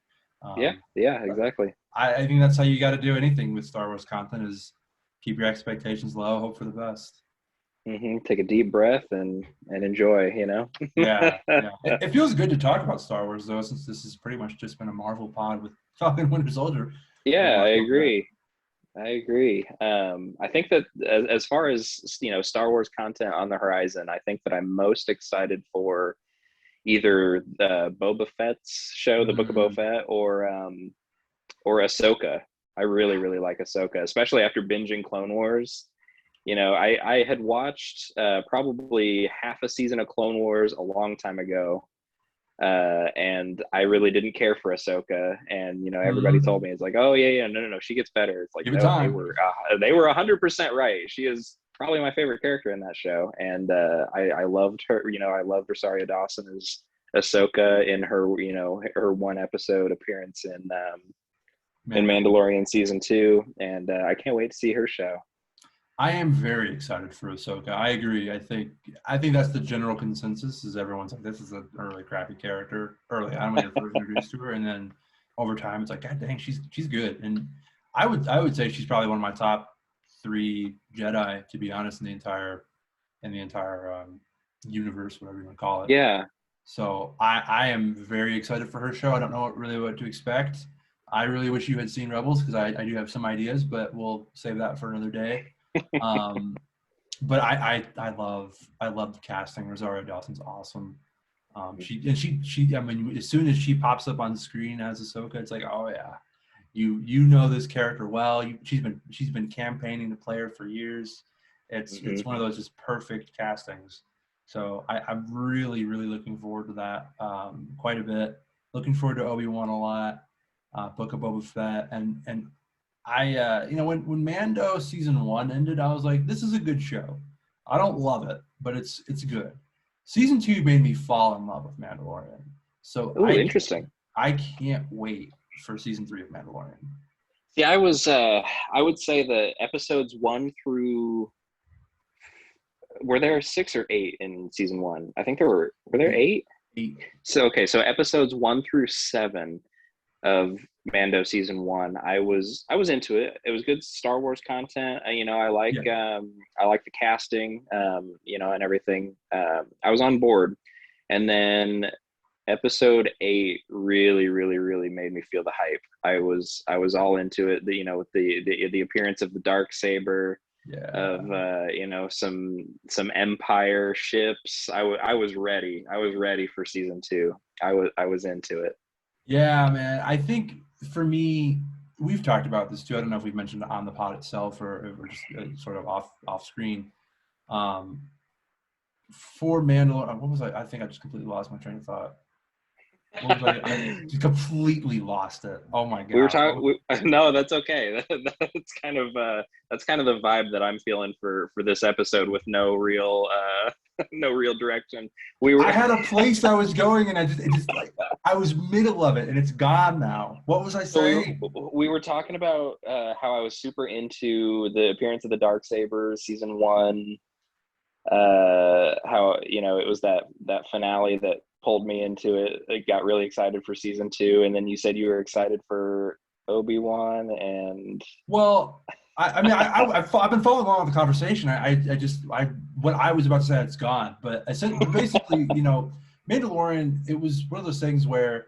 Yeah, Um, yeah, but exactly. I think that's how you got to do anything with Star Wars content is keep your expectations low, hope for the best. Take a deep breath and enjoy. Yeah, yeah. It feels good to talk about Star Wars though, since this has pretty much just been a Marvel pod with Falcon Winter Soldier for the Yeah, I last little bit. agree. I agree. I think that as far as Star Wars content on the horizon, I think that I'm most excited for either the Boba Fett's show, the Book of Boba Mm, Fett, or Ahsoka. I really, really like Ahsoka, especially after binging Clone Wars. I had watched probably half a season of Clone Wars a long time ago, and I really didn't care for Ahsoka. And everybody told mm. me it's like, oh yeah, yeah, no, no, no, she gets better. It's like Give it no, time. they were 100% right. She is probably my favorite character in that show, and I loved her. I loved Rosario Dawson as Ahsoka in her her one episode appearance in Man, Mandalorian season 2, and I can't wait to see her show. I am very excited for Ahsoka. I agree. I think that's the general consensus. Is everyone's like, this is a really crappy character early on when you're first introduced to her, and then over time it's like, God dang, she's good. And I would say she's probably one of my top 3 Jedi, to be honest, in the entire universe, whatever you want to call it. Yeah, So I am very excited for her show. I don't know really what to expect. I really wish you had seen Rebels because I do have some ideas, but we'll save that for another day. Um, but I love the casting. Rosario Dawson's awesome. She I mean, as soon as she pops up on screen as Ahsoka, it's like, oh yeah, You know this character well. She's been campaigning to play her for years. It's one of those just perfect castings. So I'm really, really looking forward to that quite a bit. Looking forward to Obi-Wan a lot, Book of Boba Fett, and I when Mando season 1 ended, I was like, this is a good show. I don't love it, but it's good. Season 2 made me fall in love with Mandalorian. So Oh, interesting. I can't wait for season 3 of Mandalorian. Yeah, I would say the episodes 1 through, were there 6 or 8 in season 1? I think were there 8? 8. So episodes 1 through 7 of Mando season 1, I was into it. It was good Star Wars content. I like the casting, and everything. I was on board. And then episode 8 really, really, really made me feel the hype. I was all into it. With the appearance of the Darksaber, of some Empire ships. I was ready. I was ready for season 2. I was into it. Yeah, man. I think for me, we've talked about this too. I don't know if we've mentioned it on the pod itself or just sort of off screen. For Mandalorian, what was I think I just completely lost my train of thought. What was I completely lost it. Oh my god. We were talking. No, that's okay. That's kind of the vibe that I'm feeling for this episode with no real direction. I had a place I was going, and I was middle of it, and it's gone now. What was I saying? So we were talking about how I was super into the appearance of the Darksaber season 1. How it was that finale that pulled me into it. I got really excited for season 2, and then you said you were excited for Obi-Wan, and I've been following along with the conversation. What I was about to say, it's gone. But basically, Mandalorian, it was one of those things where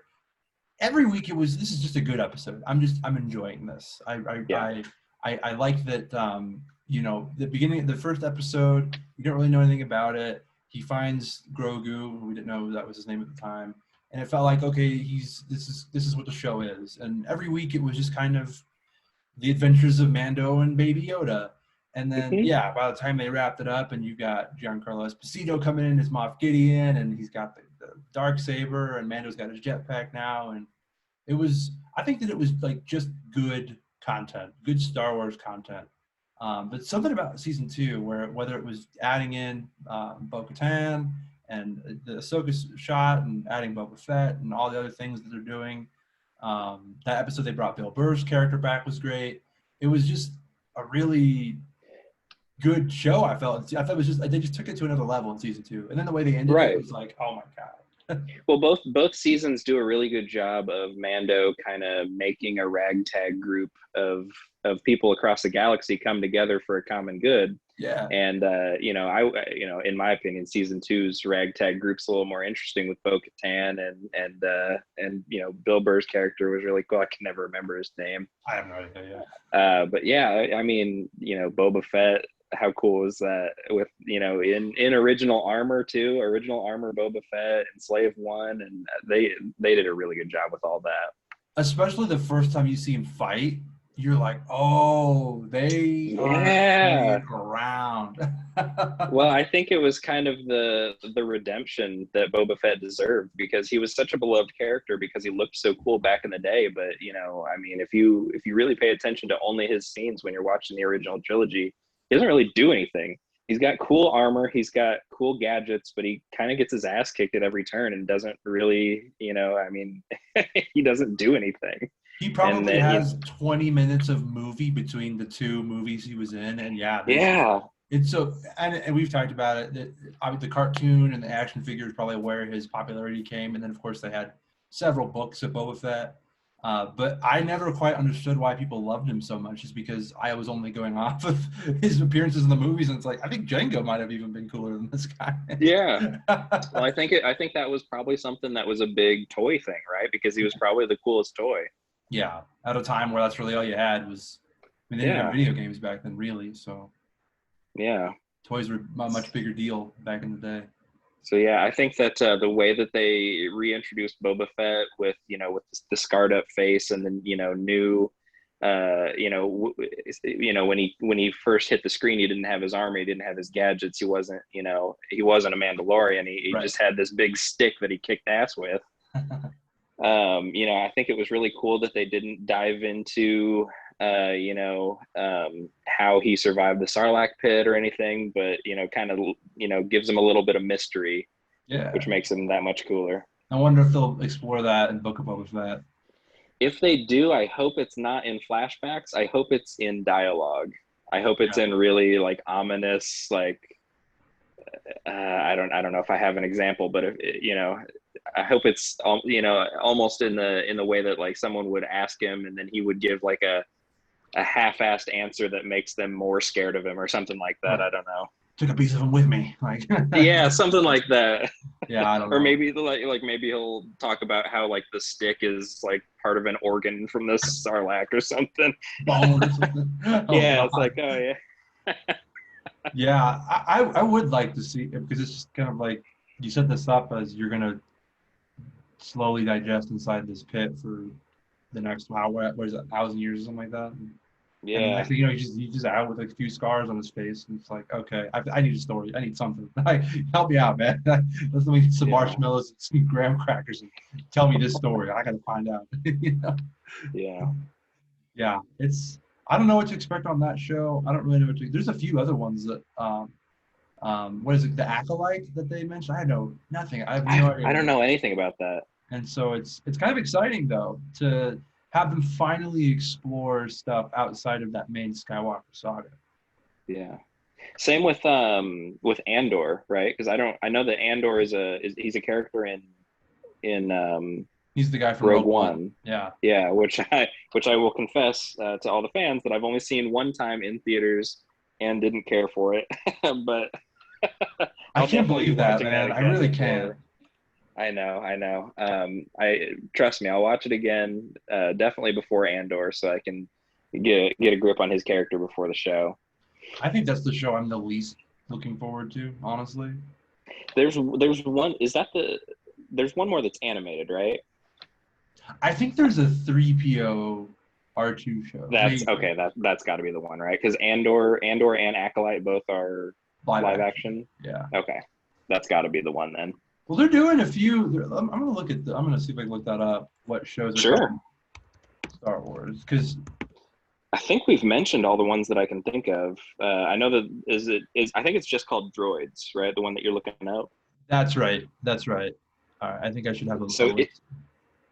every week this is just a good episode. I'm enjoying this. I like that. The beginning of the first episode, you don't really know anything about it. He finds Grogu, who we didn't know that was his name at the time, and it felt like, okay, this is what the show is. And every week it was just kind of the adventures of Mando and Baby Yoda. And then by the time they wrapped it up, and you got Giancarlo Esposito coming in as Moff Gideon, and he's got the Darksaber, and Mando's got his jetpack now, and I think that it was like just good content, good Star Wars content. But something about season 2, whether it was adding in Bo-Katan and the Ahsoka shot, and adding Boba Fett and all the other things that they're doing. That episode they brought Bill Burr's character back was great. It was just a really good show. I thought it was they just took it to another level in season 2, and then the way they ended it was like, oh my god. Well, both seasons do a really good job of Mando kind of making a ragtag group of people across the galaxy come together for a common good. Yeah. And in my opinion, season 2's ragtag group's a little more interesting with Bo-Katan and Bill Burr's character was really cool. I can never remember his name. I have no idea. But yeah, I mean, Boba Fett, how cool is that with in original armor too, original armor Boba Fett and Slave One, and they did a really good job with all that. Especially the first time you see him fight, you're like, oh, they are around. Well, I think it was kind of the redemption that Boba Fett deserved, because he was such a beloved character because he looked so cool back in the day. But I mean, if you really pay attention to only his scenes when you're watching the original trilogy, he doesn't really do anything. He's got cool armor, he's got cool gadgets, but he kind of gets his ass kicked at every turn and doesn't really, I mean, he doesn't do anything. He probably has 20 minutes of movie between the 2 movies he was in, and it's so, and we've talked about it, that the cartoon and the action figures probably where his popularity came, and then of course they had several books of Boba Fett. But I never quite understood why people loved him so much, just because I was only going off of his appearances in the movies, and it's like, I think Django might have even been cooler than this guy. Yeah. Well, I think that was probably something that was a big toy thing, right? Because he was probably the coolest toy. Yeah, at a time where that's really all you had was, they didn't have video games back then, really. So yeah, toys were a much bigger deal back in the day. So yeah, I think that the way that they reintroduced Boba Fett with with the scarred up face, and then new, when he first hit the screen, he didn't have his armor, he didn't have his gadgets, he wasn't a Mandalorian. He Right. just had this big stick that he kicked ass with. I think it was really cool that they didn't dive into how he survived the Sarlacc pit or anything, but kind of gives him a little bit of mystery, Yeah. which makes him that much cooler. I wonder if they'll explore that in Book of Boba Fett. If they do, I hope it's not in flashbacks. I hope it's in dialogue. I hope it's Yeah. in really like ominous, like I don't know if I have an example, but if I hope it's almost in the way that like someone would ask him, and then he would give like a half-assed answer that makes them more scared of him or something like that. Right. I don't know. Took a piece of him with me. Like. Yeah, something like that. Yeah, I don't Or know. maybe like maybe he'll talk about how like the stick is like part of an organ from the Sarlacc or something. Bone or something. Oh Yeah, it's God. like, oh yeah. Yeah, I would like to see it because it's just kind of like you set this up as you're gonna slowly digest inside this pit for the next what is it, 1,000 years or something like that. And the next Yeah. thing you know, he's just out with like a few scars on his face, and it's like, okay, I need a story. I need something. Like, help me out, man. Let's let me get some Yeah. marshmallows and some graham crackers and tell me this story. I gotta find out. Yeah. Yeah, it's. I don't know what to expect on that show. I don't really know what to. There's a few other ones that what is it, the acolyte that they mentioned? I know nothing. I have no idea I what don't it is. know anything about that. And so it's kind of exciting though to have them finally explore stuff outside of that main Skywalker saga. Yeah. Same with Andor, right? Because I know that Andor he's a character in He's the guy from Rogue Rogue One. One. Yeah. Yeah, which I will confess to all the fans that I've only seen one time in theaters and didn't care for it. But I I'll can't definitely be believe that, watching that man. I again really can't. before. I know, I know. I trust me, I'll watch it again, definitely before Andor, so I can get a grip on his character before the show. I think that's the show I'm the least looking forward to, honestly. There's one. Is that the? There's one more that's animated, right? I think there's a 3PO R2 show. That's Maybe. okay. That's got to be the one, right? Because Andor and Acolyte both are Live live action. action. Yeah. Okay, that's got to be the one then. Well, they're doing a few. I'm gonna look at. I'm gonna see if I can look that up. What shows are Sure. coming? Star Wars, because I think we've mentioned all the ones that I can think of. I know that is I think it's just called Droids, right? The one that you're looking at. that's right. That's right. All right. I think I should have a So list.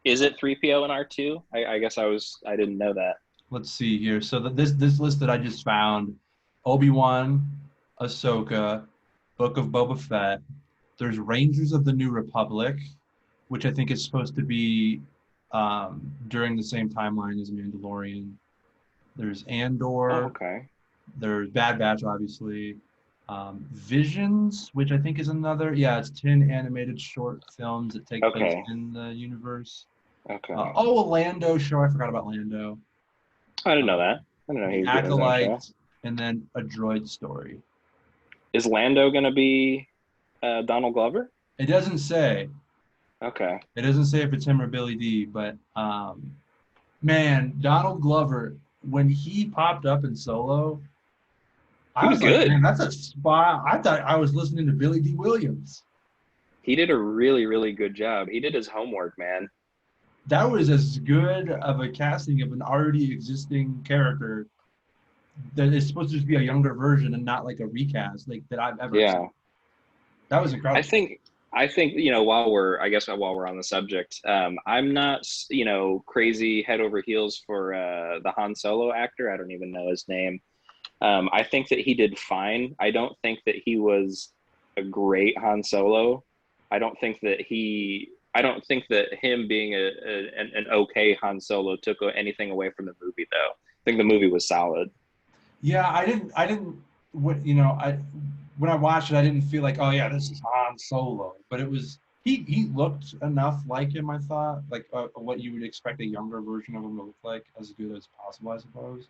is it 3PO and R2? I guess I didn't know that. Let's see here. So this list that I just found: Obi-Wan, Ahsoka, Book of Boba Fett. There's Rangers of the New Republic, which I think is supposed to be during the same timeline as Mandalorian. There's Oh, Andor. okay. There's Bad Batch, obviously. Visions, which I think is another. Yeah, it's 10 animated short films that take place Okay. in the universe. Okay. A Lando show. I forgot about Lando. I didn't know that. I didn't know he The was getting his own show. Acolyte, and then a droid story. Is Lando gonna be Donald Glover? It doesn't say. Okay. It doesn't say if it's him or Billy D, but man, Donald Glover, when he popped up in Solo, He I was was like, good. man, that's a spot. I thought I was listening to Billy D. Williams. He did a really, really good job. He did his homework, man. That was as good of a casting of an already existing character that is supposed to just be a younger version and not like a recast like that I've ever seen. Yeah. That was I incredible. think while we're on the subject, I'm not crazy head over heels for the Han Solo actor. I don't even know his name. I think that he did fine. I don't think that he was a great Han Solo. I don't think that him being an okay Han Solo took anything away from the movie, though. I think the movie was solid. Yeah, I didn't when I watched it, I didn't feel like, oh yeah, this is Han Solo, but it was he looked enough like him. I thought like what you would expect a younger version of him to look like, as good as possible, I suppose.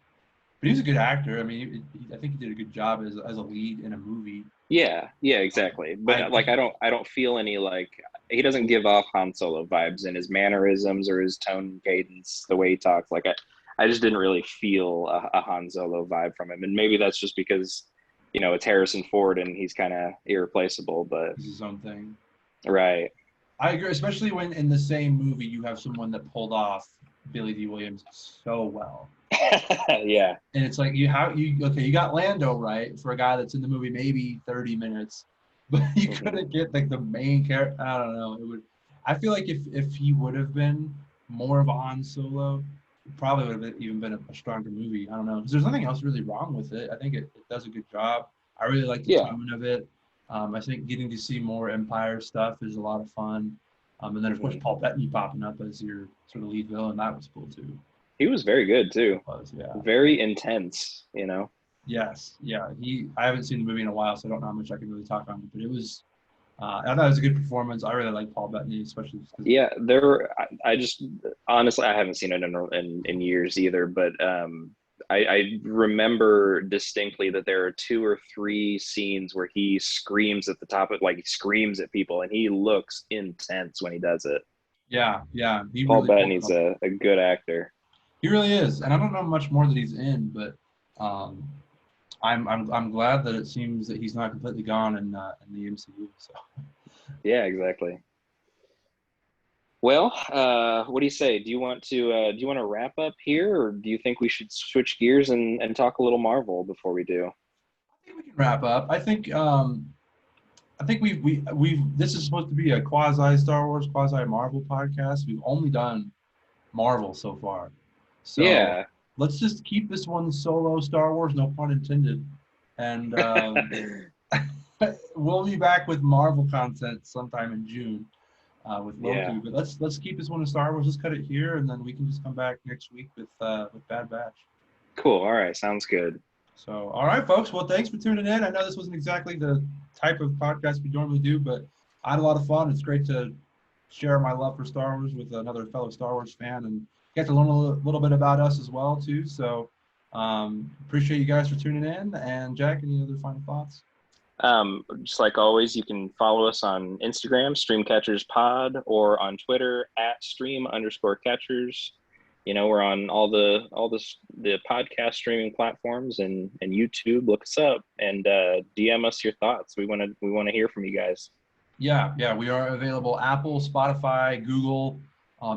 But he's a good actor. I mean, I think he did a good job as a lead in a movie. Yeah, exactly. But like, I don't feel any like he doesn't give off Han Solo vibes in his mannerisms or his tone and cadence, the way he talks. Like I just didn't really feel a Han Solo vibe from him, and maybe that's just because it's Harrison Ford and he's kind of irreplaceable. But It's his own thing. right, I agree, especially when in the same movie you have someone that pulled off Billy D. Williams so well. yeah, And it's like you got Lando right for a guy that's in the movie maybe 30 minutes, but you couldn't get like the main character. I don't know. I feel like if he would have been more of a Han Solo, it probably would have even been a stronger movie. I don't know, because there's nothing else really wrong with it. I think it does a good job. I really like the yeah. tone of it. I think getting to see more Empire stuff is a lot of fun. And then of course Paul Bettany popping up as your sort of lead villain, that was cool too. He was very good too. It was, yeah. Very intense. Yes, yeah. I haven't seen the movie in a while, so I don't know how much I can really talk on it. But it was, I thought it was a good performance. I really like Paul Bettany, especially because Yeah, I just honestly I haven't seen it in years either, but I remember distinctly that there are 2 or 3 scenes where he screams at the top of like he screams at people, and he looks intense when he does it. yeah, he Paul really pulled it Bettany's off. a good actor. He really is, and I don't know much more that he's in, but um, I'm glad that it seems that he's not completely gone in the MCU. So Yeah, exactly. Well, what do you say? Do you want to wrap up here, or do you think we should switch gears and talk a little Marvel before we do? I think we can wrap up. I think we've this is supposed to be a quasi Star Wars, quasi Marvel podcast. We've only done Marvel so far. So Yeah. let's just keep this one solo Star Wars, no pun intended. And we'll be back with Marvel content sometime in June with Loki. Yeah. But let's keep this one in Star Wars. Let's cut it here, and then we can just come back next week with Bad Batch. Cool. All right. Sounds good. So, all right, folks. Well, thanks for tuning in. I know this wasn't exactly the type of podcast we normally do, but I had a lot of fun. It's great to share my love for Star Wars with another fellow Star Wars fan and get to learn a little bit about us as well, too. So, appreciate you guys for tuning in. And Jack, any other final thoughts? Just like always, you can follow us on Instagram, StreamCatchersPod, or on Twitter @stream_catchers. We're on all the podcast streaming platforms and YouTube. Look us up and DM us your thoughts. We want to hear from you guys. Yeah, we are available Apple, Spotify, Google.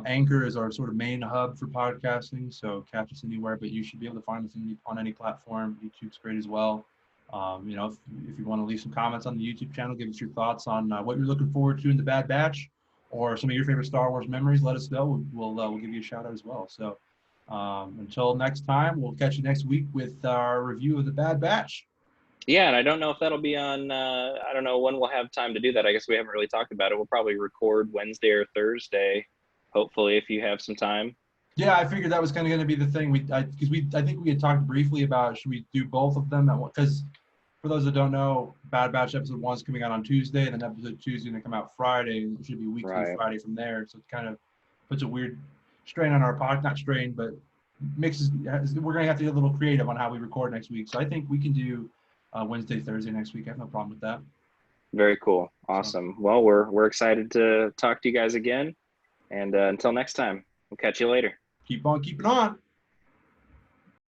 Anchor is our sort of main hub for podcasting, so catch us anywhere, but you should be able to find us on any platform. YouTube's great as well. If you want to leave some comments on the YouTube channel, give us your thoughts on what you're looking forward to in the Bad Batch, or some of your favorite Star Wars memories. Let us know. We'll give you a shout out as well. So until next time, we'll catch you next week with our review of the Bad Batch. Yeah, and I don't know if that'll be on. I don't know when we'll have time to do that. I guess we haven't really talked about it. We'll probably record Wednesday or Thursday, hopefully, if you have some time. Yeah, I figured that was kind of going to be the thing. I think we had talked briefly about should we do both of them at once? Because for those that don't know, Bad Batch episode 1 is coming out on Tuesday, and then episode 2 is going to come out Friday, and it should be weekly Right. Friday from there. So it kind of puts a weird strain on our pod, not strain, but mixes. We're going to have to get a little creative on how we record next week. So I think we can do Wednesday, Thursday next week. I have no problem with that. Very cool. Awesome. Well, we're excited to talk to you guys again, and until next time, we'll catch you later. Keep on keeping on.